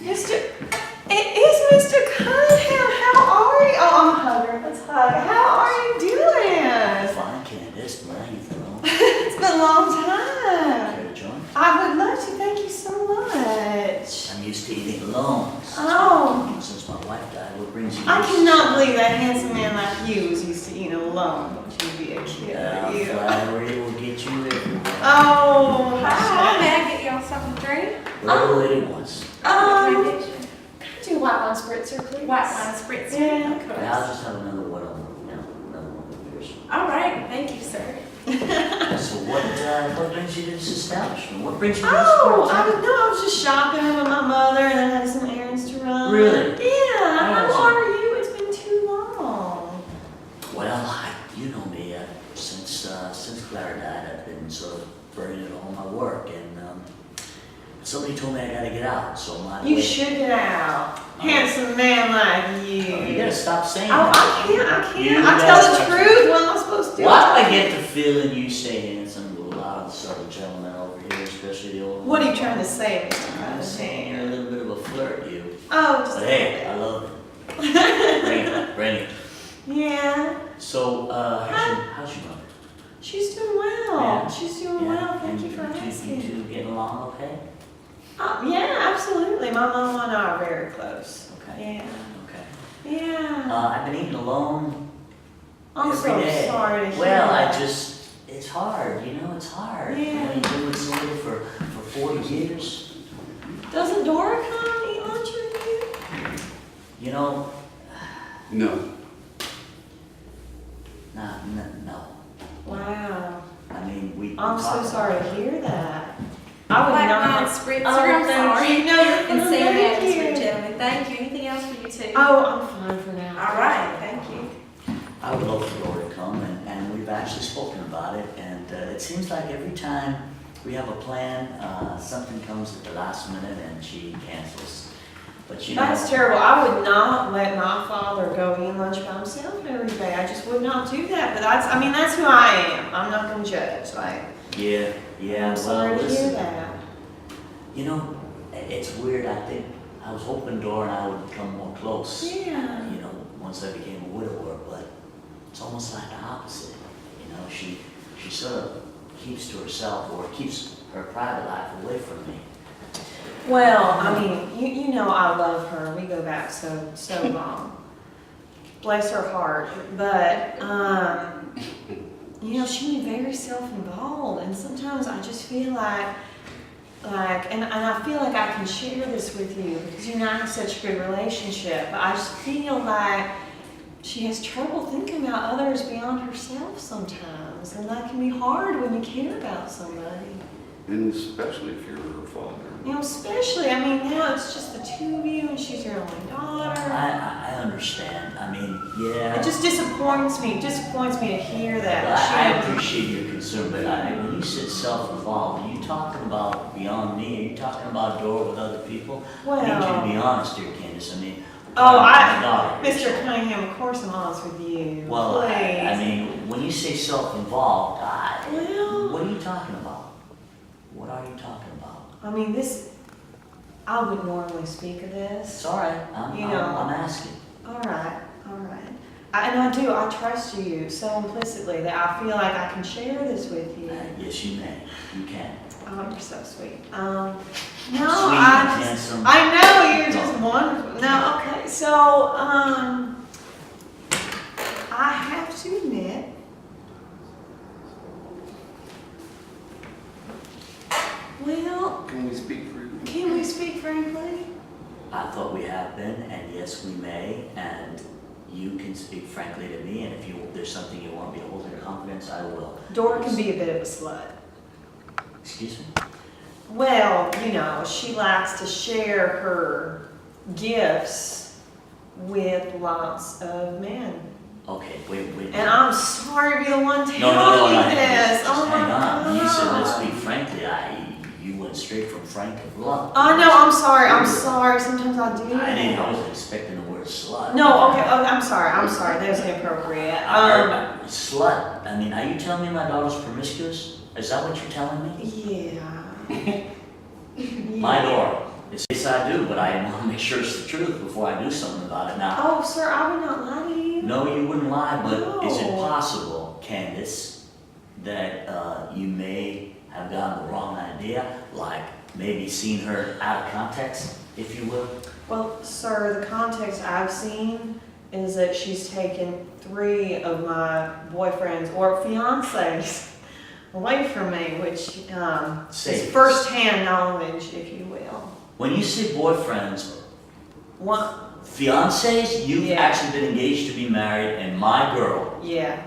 Mr. It is Mr. Cunningham. How are you? Oh, I'm hungry. Let's hug. How are you doing? Fine, Candace. How you doing? It's been a long time. Care to join? I would love to. Thank you so much. I'm used to eating alone. Oh. Since my wife died, what brings you? I cannot believe that handsome man like you was used to eating alone. Don't you be a kid, are you? Flattery will get you everywhere. Oh, Hi, may hi. I get y'all something to drink? Whatever lady wants. Can I Do a white wine spritzer, please? White wine spritzer? Yeah. Of course. And I'll just have another one of yours. All right, thank you, sir. So what brings you to this establishment? What brings you to this Oh, establishment? I was just shopping with my mother and I had some errands to run. Really? Yeah. How Awesome. are you? It's been too long. Well, you know me. Since Clara died, I've been sort of burning all my work, and somebody told me I gotta get out. So You should get out. Handsome man like you. You gotta stop saying Oh, that. I You can't. I gotta tell stop the saying truth. What am I supposed to do? Why do I get the feeling you say handsome to a lot of the southern gentlemen over here, especially the old What are you ones? trying to say, Mr. I'm saying you're a Cunningham? little bit of a flirt, you. Oh, just But a hey, little I love it. Bring it. bit. Yeah. So, how's your mother? She's doing well. Yeah. She's doing well. Thank you for You asking. two getting along okay? Yeah, absolutely. My mom and I are very close. Okay. Yeah. Okay. Yeah. I've been eating alone I'm every so day. sorry to hear Well, that. it's hard, it's hard. Yeah. You've been with somebody for 40 years. Doesn't Dora come eat lunch with you? You know, No. no. Wow. I mean, we I'm so talked sorry about to it. hear that. I would White not. wine spritzer, Oh, I'm thank sorry. you. No, you're And fine. Sam Thank Adams for you. gentlemen. Thank you. Anything else for you two? Oh, I'm fine for now. All right, thank you. I would love for Dora to come, and we've actually spoken about it, and it seems like every time we have a plan, something comes at the last minute and she cancels. But you know, That's terrible. I would not let my father go eat lunch by himself every day. I just would not do that. But that's who I am. I'm not going to judge. yeah, I'm sorry to hear listen, that. you know, it's weird. I think I was hoping Dora and I would become more close. Yeah. Once I became a widower, but it's almost like the opposite. She sort of keeps to herself or keeps her private life away from me. Well, I mean, you know I love her. We go back so long. Bless her heart. But, she can be very self-involved. And sometimes I just feel like, and I feel like I can share this with you because you and I have such a good relationship. But I just feel like she has trouble thinking about others beyond herself sometimes. And that can be hard when you care about somebody. And especially if you're her father. Especially, now it's just the two of you and she's your only daughter. I understand. Yeah. It just disappoints me. It disappoints me to hear that. I appreciate your concern, but when you said self-involved, are you talking about beyond me? Are you talking about Dora with other people? I need you to be honest, dear Candace. My daughter. Mr. Cunningham, of course I'm honest with you. Well, Please. when you say self-involved, Well- what are you talking about? What are you talking about? I would normally speak of this. It's all right. I'm asking. All right. I trust you so implicitly that I feel like I can share this with you. Yes, you may. You can. Oh, you're so sweet. Sweet and handsome. I know, you're just wonderful. No, okay, so, I have to admit, well, Can we speak for you? can we speak frankly? I thought we have been, and yes, we may, and you can speak frankly to me, and if there's something you want me to hold in confidence, I will. Dora can be a bit of a slut. Excuse me? Well, she likes to share her gifts with lots of men. Okay, wait. And I'm sorry to be the one telling No, you this. just Oh hang my on. You said let's God. speak frankly. You went straight from frank to blunt. I know, I'm sorry. Sometimes I do. I wasn't expecting the word slut. No, okay, I'm sorry. That was inappropriate. Slut. Are you telling me my daughter's promiscuous? Is that what you're telling me? Yeah. My Dora Yes, I do, but I want to make sure it's the truth before I do something about it. Now, Oh, sir, I would not lie to you. no, you wouldn't lie, but is it No. possible, Candace, that you may have gotten the wrong idea? Like maybe seen her out of context, if you will? Well, sir, the context I've seen is that she's taken 3 of my boyfriends or fiancés away from me, which Say is it. first-hand knowledge, if you will. When you say boyfriends, One, fiancés, you've Yeah. actually been engaged to be married, and my girl yeah,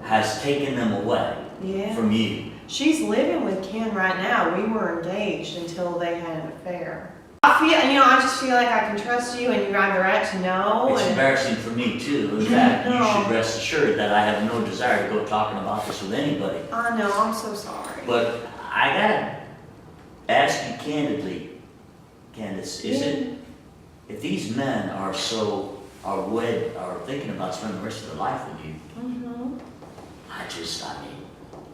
has taken them away yeah. from you. She's living with Ken right now. We were engaged until they had an affair. I feel, I just feel like I can trust you, and you either act no. It's and- embarrassing for me too. In fact, you No. should rest assured that I have no desire to go talking about this with anybody. I know. I'm so sorry. But I gotta ask you candidly, Candace, is it, if these men are thinking about spending the rest of their life with you, Mhm. I mean,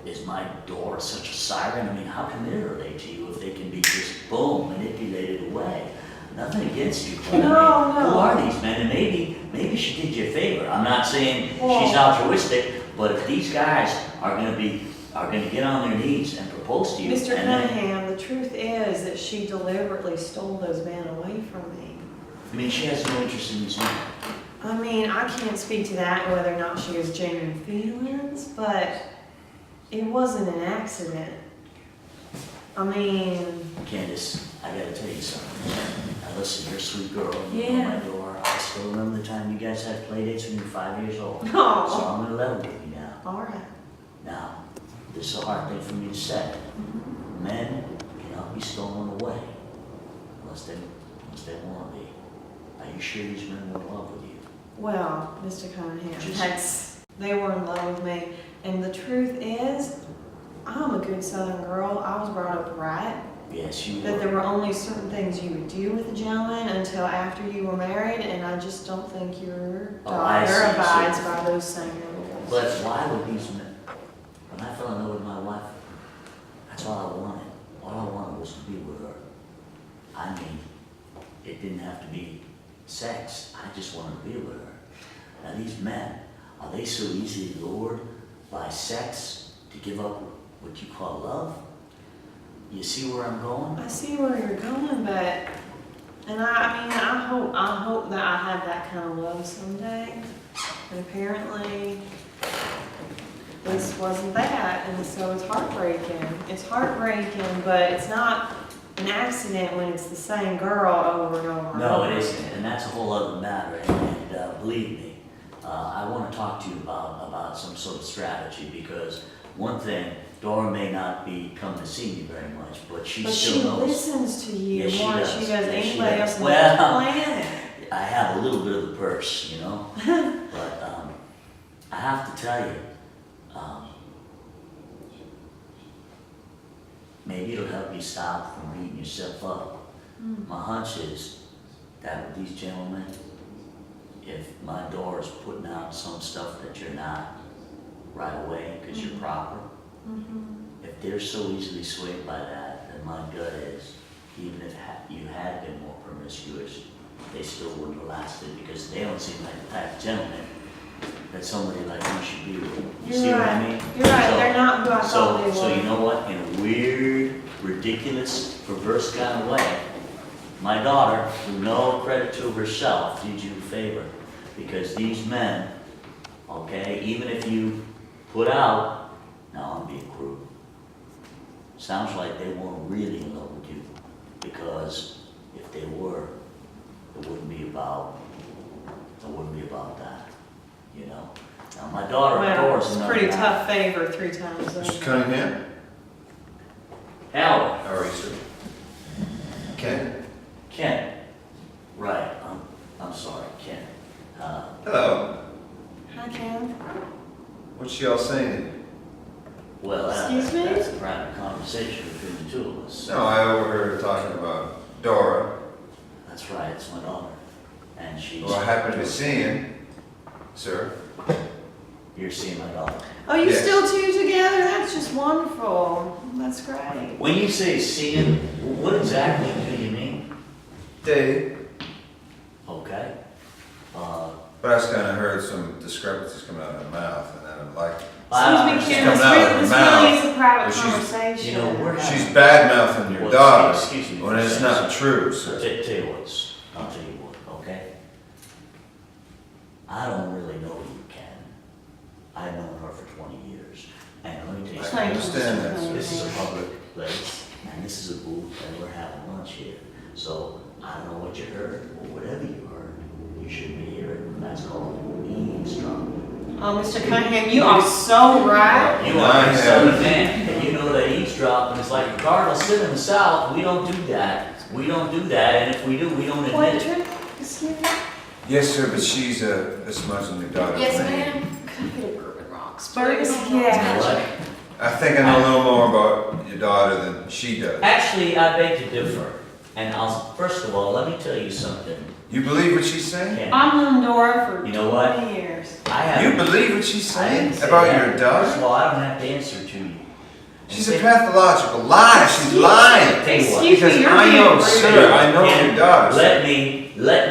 is my daughter such a siren? I mean, how committed are they to you if they can be just, boom, manipulated away? Nothing against you, but I mean, No, no. who are these men? And maybe she did you a favor. I'm not saying Well- she's altruistic, but if these guys are gonna get on their knees and propose to you, Mr. and then, Cunningham, the truth is that she deliberately stole those men away from me. I mean, she has no interest in these men. I mean, I can't speak to that, whether or not she has genuine feelings, but it wasn't an accident. I mean, Candace, I gotta tell you something. Now listen, you're a sweet girl. You know Yeah. my door. I still remember the time you guys had play dates when you were 5 years old. So no. I'm gonna level with you now. All right. Now, this is a hard thing for me to say. Men cannot be stolen away unless they want to be. Are you sure these men were in love with you? Well, Mr. Cunningham, Just- they were in love with me. And the truth is, I'm a good Southern girl. I was brought up right. Yes, you That there were. were only certain things you would do with a gentleman until after you were married, and I just don't think your Oh, I daughter see. abides So- by those same rules. But why would these men, when I fell in love with my wife, that's all I wanted. All I wanted was to be with her. I mean, it didn't have to be sex. I just wanted to be with her. Now these men, are they so easily lured by sex to give up what you call love? You see where I'm going? I see where you're going, but, and I hope that I have that kind of love someday. And apparently, this wasn't that, and so it's heartbreaking. It's heartbreaking, but it's not an accident when it's the same girl over and over and No, over. it isn't, and that's a whole other matter. And believe me, I want to talk to you about some sort of strategy, because one thing, Dora may not be coming to see me very much, but she But still she knows. listens to you Yes, she more than does. she does Yes, she anybody does. else on the Well, planet. I have a little bit of the purse, you know, but I have to tell you, maybe it'll help you stop from beating yourself up. My hunch is that with these gentlemen, if my door is putting out some stuff that you're not right away because you're proper, if they're so easily swayed by that, then my gut is, even if you had been more promiscuous, they still wouldn't have lasted, because they don't seem like the type of gentleman that somebody like you should be with. You see You're what right. I mean? You're right, So- they're not who I thought they were. So you know what? In a weird, ridiculous, perverse kind of way, my daughter, with no credit to herself, did you a favor. Because these men, okay, even if you put out, now I'm being crude, sounds like they weren't really in love with you. Because if they were, it wouldn't be about that, you know? Now, my daughter, of Well, course, it's a another pretty guy. tough favor 3 times Mr. over. Cunningham? Howard. How are you, sir? Ken? Ken, right, I'm sorry, Ken. Hello. Hi, Ken. What's y'all saying? Well, Excuse me? that's a private conversation between the two of us. No, I overheard her talking about Dora, That's right, it's my daughter, and she's, who I happen to be seeing, sir. you're seeing my daughter. Oh, you Yes. still 2 together? That's just wonderful. That's great. When you say seeing, what exactly do you mean? Dave. Okay? But I just kind of heard some discrepancies coming out of her mouth, and I don't like it. Excuse me, Ken, coming out of her this mouth. really is a private But she's- conversation. You know, we're having- She's bad-mouthing your Well, daughter, excuse me when for it's saying not so. true, I'll sir. tell you what, okay? I don't really know you, Ken. I've known her for 20 years. And let me tell you I something. understand that, sir. This is a public place, and this is a booth, and we're having lunch here. So, I don't know what you heard, or whatever you heard, you shouldn't be hearing. That's called eavesdropping. Oh, Mr. Cunningham, you are so right. You are a southern man, and you know that eavesdropping is like the cardinal sin in the south. We don't do that. We don't do that, and if we do, we don't admit it. Portrait, excuse me. Yes, sir, but she's smudging your daughter's Yes, name. ma'am. Could I get a bourbon rocks? Burgers, You know yeah. what? I think I know a little more about your daughter than she does. Actually, I beg to differ. And first of all, let me tell you something. You believe what she's saying? Ken, I've known Dora for You know what? 20 years. I have. You believe what she's I didn't saying say about that. your First daughter? of all, I don't have to answer to you. She's a pathological liar. She's lying. Tell you what, Excuse Because me, you're I being know, rude. sir, I know Ken, your daughter. let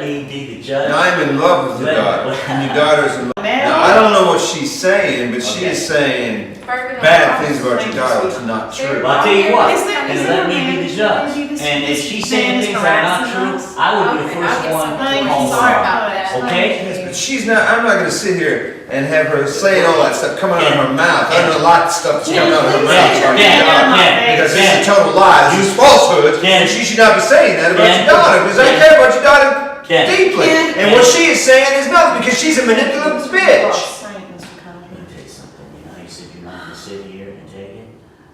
me be the judge. And I'm in love with your Let- daughter. And your daughter's in love. Man. Now, I don't know what she's saying, but she Okay. is saying Bourbon bad rocks. things about your daughter, which is not true. Well, I'll tell you what, Is there- and is let there a me man be the judge. who this- And if this she's man saying is things that are not harassing true, us? I will be the Okay, first I'll get one some to Thank call you, her sorry out. about that. Okay? Yes, but she's not, I'm not gonna sit here and have her saying all that stuff coming out of her mouth. I know a lot of stuff that's coming out of her Please mouth say about your your name on daughter. my Ken, face. Because Ken. this is a total lie, this is falsehood, Ken. and she should not be saying that about Ken. your daughter, because I Ken. care about your daughter Ken. deeply. Ken. And what she is saying is nothing, because she's a manipulative bitch. Saint, Mr. Let me Cunningham. tell you something, you know, you said you're not gonna sit here and take it.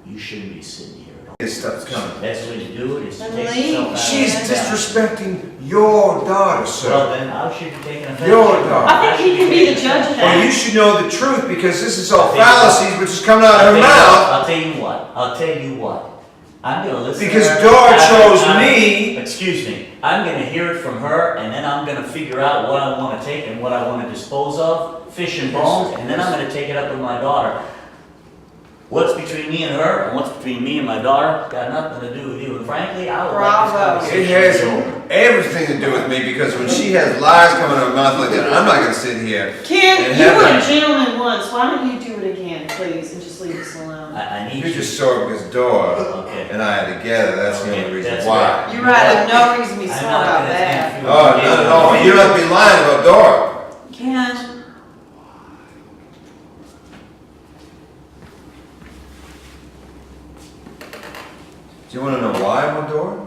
You shouldn't be sitting here at all. This stuff's coming. Best way to do it is to Then take leave. yourself out. She's of the town. disrespecting your daughter, Well, sir. then I should be taking offense. Your daughter. I think you can be the judge of that. Well, you should know the truth, because this is all I think- fallacies which is coming out of her mouth. I'll tell you what. I'm gonna listen to Because her. Dora chose I'm- me. Excuse me. I'm gonna hear it from her, and then I'm gonna figure out what I wanna take and what I wanna dispose of, fish and bones, and then I'm gonna take it up with my daughter. What's between me and her, and what's between me and my daughter, got nothing to do with you. And frankly, I would like Bravo. this It conversation has to be over. everything to do with me, because when she has lies coming out of her mouth like that, I'm not gonna sit here. Ken, And you have were a that. gentleman once. Why don't you do it again, please, and just leave us alone? I need You you. just saw it because Dora Okay. and I are together, that's the Okay, only reason that's why. right. You're right. There's no reason to be I'm sore not about gonna that. stand for Oh, you. not at all, you don't have to be lying about Dora. Ken, Do you wanna know why about Dora?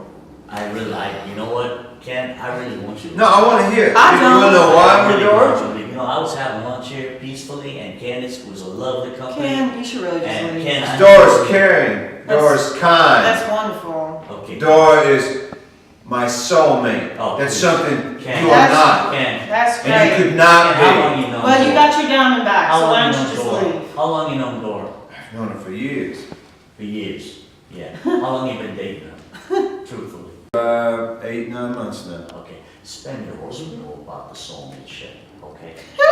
You know what, Ken, I really want you to. No, I wanna hear it. I You wanna don't. know why I with really want Dora? you to- You know, I was having lunch here peacefully, and Candace was a lovely company. Ken, you should really just And leave. Ken, I- Dora's caring, Dora's kind. That's wonderful. Okay. Dora is my soulmate. Oh, That's please. something Ken. you are not. Ken, That's And you great. could not Ken, how be. long you known Well, you Dora? got your diamond back, How so why long don't you you known just Dora? leave? How long you known Dora? I've known her for years. For years. Yeah. How long you been dating her? Truthfully. 8, 9 months now. Okay. Spend your whole know about the soulmate shit. Okay. You're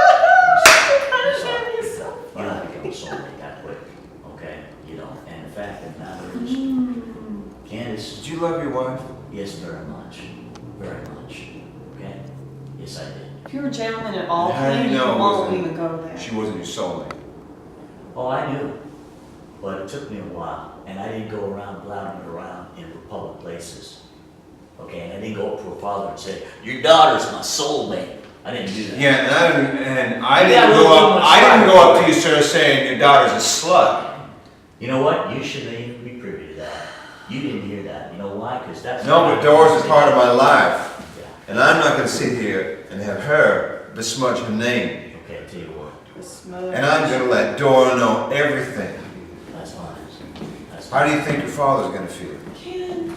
Sorry. kind of yourself. You're not becoming soulmate that quick. Okay. You don't. And the fact of the matter is, Candace. Did you love your wife? Yes, very much. Very much. Okay? Yes, I did. If you're a gentleman at all, How do you then you know it won't wasn't- even go there. She wasn't your soulmate. Oh, I knew. But it took me a while. And I didn't go around blabbing it around in public places. Okay? And I didn't go up to her father and say, your daughter's my soulmate. I didn't do that. Yeah, and I Yeah, didn't we'll go give him up. a I didn't try. go up to you, sir, saying your daughter's a slut. You know what? You shouldn't even be privy to that. You didn't hear that. You know why? Because that's... No, but Dora's a part of my life, Yeah. and I'm not going to sit here and have her besmudge her name. Okay, I tell you what. The smudge. And I'm going to let Dora know everything. That's fine. That's How fine. do you think your father's going to feel? Ken,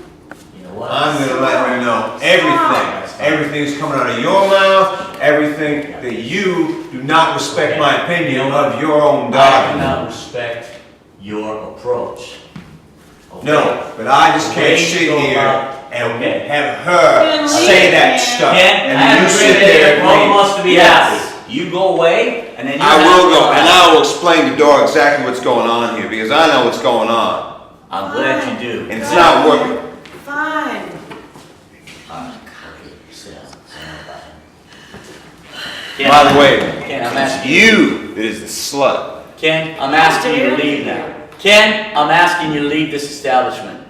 You know what? I'm going to let her know everything. Stop. Everything's coming out of your mouth. Everything that you do not respect my opinion of your own I do daughter. not respect your approach. Okay? No, but I just The can't way you sit go here about- and Okay. have her Ken, say leave, that Ken. stuff. Ken, I And you agree sit that there everyone and wants to be Yes. happy. You go away, and then you I have will to go, back. and I will explain to Dora exactly what's going on here, because I know what's going on. I'm glad you do. And it's not working. fine. Okay. Ken, By the way, Ken, I'm it's asking you that is the slut. Ken, I'm asking you to leave now. Ken, I'm asking you to leave this establishment.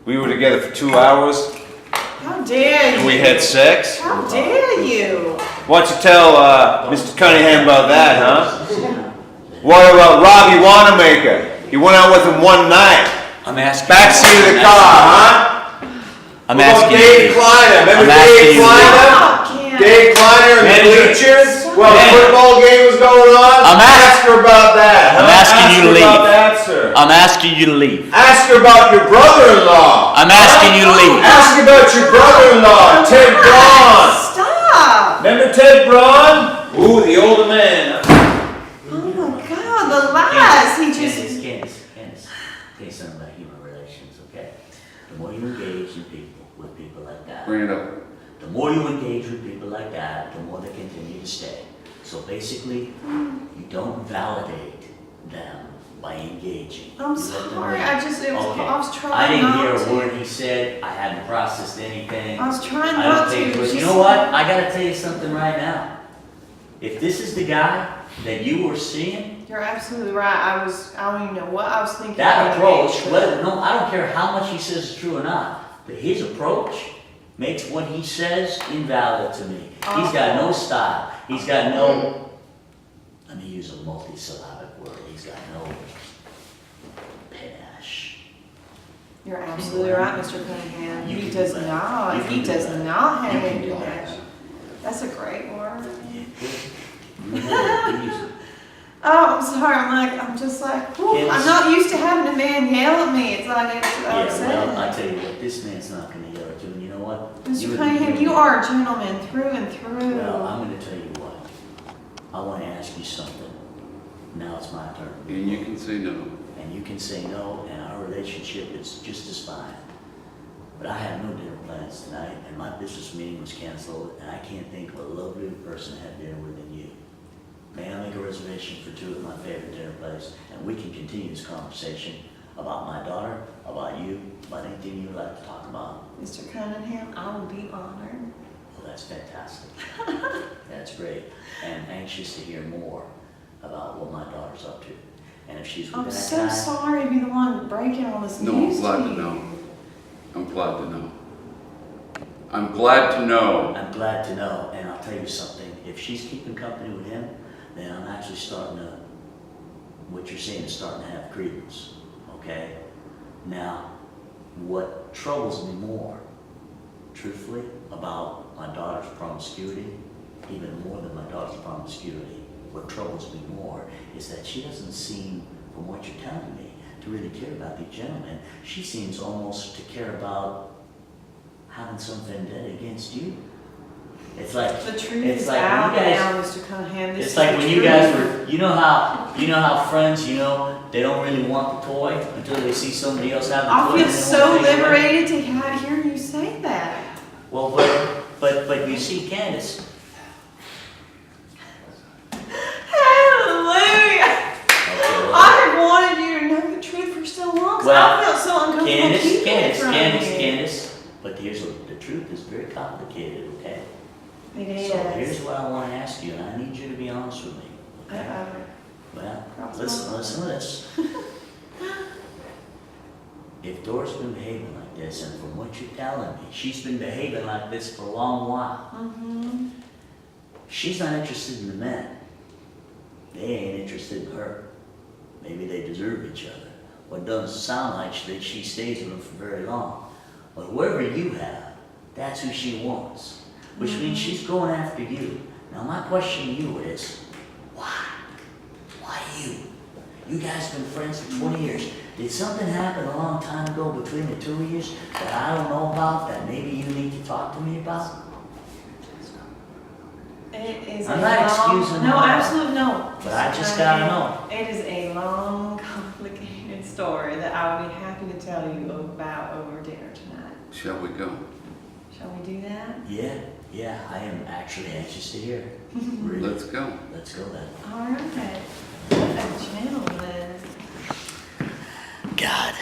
We were together for 2 hours How dare you? and we had sex. How dare you? Why don't you tell Mr. Cunningham about that, huh? What about Robbie Wanamaker? You went out with him one night. I'm asking. Backseat of the car, huh? I'm What about asking Dave you. Kleiner? Remember I'm asking Dave you. Kleiner? Stop, Ken. Dave Kleiner in the Manager. bleachers while the Man. football game was going on? I'm Ask her about that, huh? I'm asking you to Ask her about leave. that, sir. I'm asking you to leave. Ask her about your brother-in-law. I'm asking you to leave. Ask her about your brother-in-law, Ted Braun. Stop! Remember Ted Braun? Ooh, the older man. Oh my God, the lies. He just. Candace, say something about human relations, okay? The more you engage in people, with people like that, Bring it up. the more you engage with people like that, the more they continue to stay. So basically, you don't validate them by engaging. I'm You let them sorry. leave. I just. It was. Okay. I was trying I didn't not hear to. a word he said. I hadn't processed anything. I was trying I not don't think, to. but you know what? I gotta tell you something right now. If this is the guy that you were seeing, You're absolutely right. I don't even know what I was thinking. that when I approach, made whether, no, I don't care how much he says is true or not, but his approach makes what he says invalid to me. He's got no style. He's got no, let me use a multisyllabic word. He's got no panache. You're absolutely right, Mr. Cunningham. You He can does do that. not. You can He do does that. not have You can any do panache. that. That's a great word. Yeah, good. You know, use it. Oh, I'm sorry. I'm just like, whew, Yes. I'm not used to having a man yell at me. It's like it's Yeah, well, I upsetting. tell you what, this man's not gonna yell at you, and you know what? Mr. would Cunningham, be- you are a gentleman through and through. Well, I'm gonna tell you what, I wanna ask you something. Now it's my turn. And you can say no. And you can say no, and our relationship is just as fine. But I have no dinner plans tonight, and my business meeting was canceled, and I can't think of a lovelier person to have dinner with than you. May I make a reservation for two at my favorite dinner place, and we can continue this conversation about my daughter, about you, about anything you'd like to talk about. Mr. Cunningham, I will be honored. Well, that's fantastic. That's great. And anxious to hear more about what my daughter's up to. And if she's within I'm that so time, sorry to be the one breaking all this No, I'm news glad to you. know. I'm glad to know. I'm glad to know. I'm glad to know, and I'll tell you something, if she's keeping company with him, then I'm actually starting to, what you're saying is starting to have credence, okay? Now, what troubles me more, truthfully, about my daughter's promiscuity, even more than my daughter's promiscuity, what troubles me more is that she doesn't seem, from what you're telling me, to really care about these gentlemen. She seems almost to care about having some vendetta against you. It's like, The truth it's is like out when you guys, now, Mr. Cunningham. This it's is like the when you truth. guys were, you know how friends, they don't really want the toy until they see somebody else have the toy. I feel and they so wanna take it away. liberated to hear you say that. Well, but you see, Candace, Hallelujah! okay, well, I have wanted you to know the truth for so long, 'cause Well, I felt so uncomfortable keeping it from you. Candace, but the truth is very complicated, okay? It So here's is. what I want to ask you, and I need you to be honest with me, okay? Well, listen to this. If Dora's been behaving like this, and from what you're telling me, she's been behaving like this for a long while, Mm-hmm. she's not interested in the men. They ain't interested in her. Maybe they deserve each other. Well, it doesn't sound like she stays with them for very long. But whoever you have, that's who she wants. Which means she's going after you. Now my question to you is, why? Why you? You guys been friends for 20 years. Did something happen a long time ago between the two of you that I don't know about, that maybe you need to talk to me about? It is I'm a not long, excusing no, her. absolutely no. But I just gotta know. It is a long, complicated story that I would be happy to tell you about over dinner tonight. Shall we go? Shall we do that? Yeah, I am actually anxious to hear. Really. Let's go. Let's go then. All right. What a gentleman. God,